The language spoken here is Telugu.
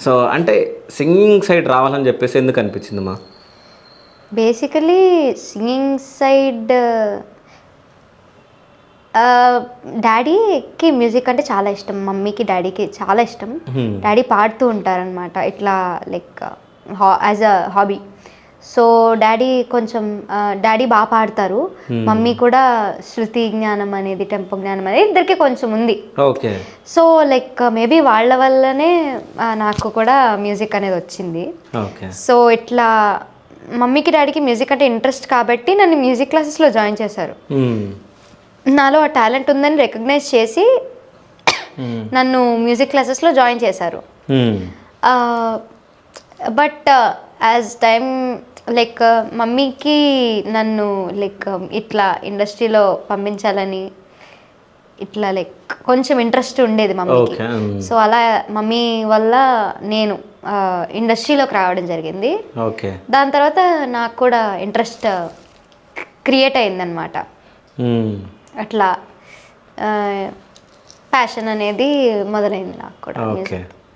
సో అంటే సింగింగ్ సైడ్ రావాలని చెప్పేసి ఎందుకు అనిపించిందమ్మా? బేసికలీ సింగింగ్ సైడ్ డాడీకి మ్యూజిక్ అంటే చాలా ఇష్టం, మమ్మీకి డాడీకి చాలా ఇష్టం. డాడీ పాడుతూ ఉంటారనమాట ఇట్లా like as a hobby. So daddy కొంచెం డాడీ బాగా పాడతారు, మమ్మీ కూడా శృతి జ్ఞానం అనేది టెంపో జ్ఞానం అనేది ఇద్దరికి కొంచెం ఉంది. ఓకే. సో లైక్ మేబీ వాళ్ళ వల్లనే నాకు కూడా మ్యూజిక్ అనేది వచ్చింది. ఓకే. సో ఇట్లా మమ్మీకి డాడీకి మ్యూజిక్ అంటే ఇంట్రెస్ట్ కాబట్టి నన్ను మ్యూజిక్ క్లాసెస్లో జాయిన్ చేశారు. నాలో ఆ టాలెంట్ ఉందని రికగ్నైజ్ చేసి నన్ను మ్యూజిక్ క్లాసెస్లో జాయిన్ చేశారు. బట్ యాజ్ టైమ్ లైక్ మమ్మీకి నన్ను లైక్ ఇట్లా ఇండస్ట్రీలో పంపించాలని ఇట్లా లైక్ కొంచెం ఇంట్రెస్ట్ ఉండేది మమ్మీకి. సో అలా మమ్మీ వల్ల నేను ఇండస్ట్రీలోకి రావడం జరిగింది. దాని తర్వాత నాకు కూడా ఇంట్రెస్ట్ క్రియేట్ అయిందనమాట. అట్లా ప్యాషన్ అనేది మొదలైంది నాకు కూడా.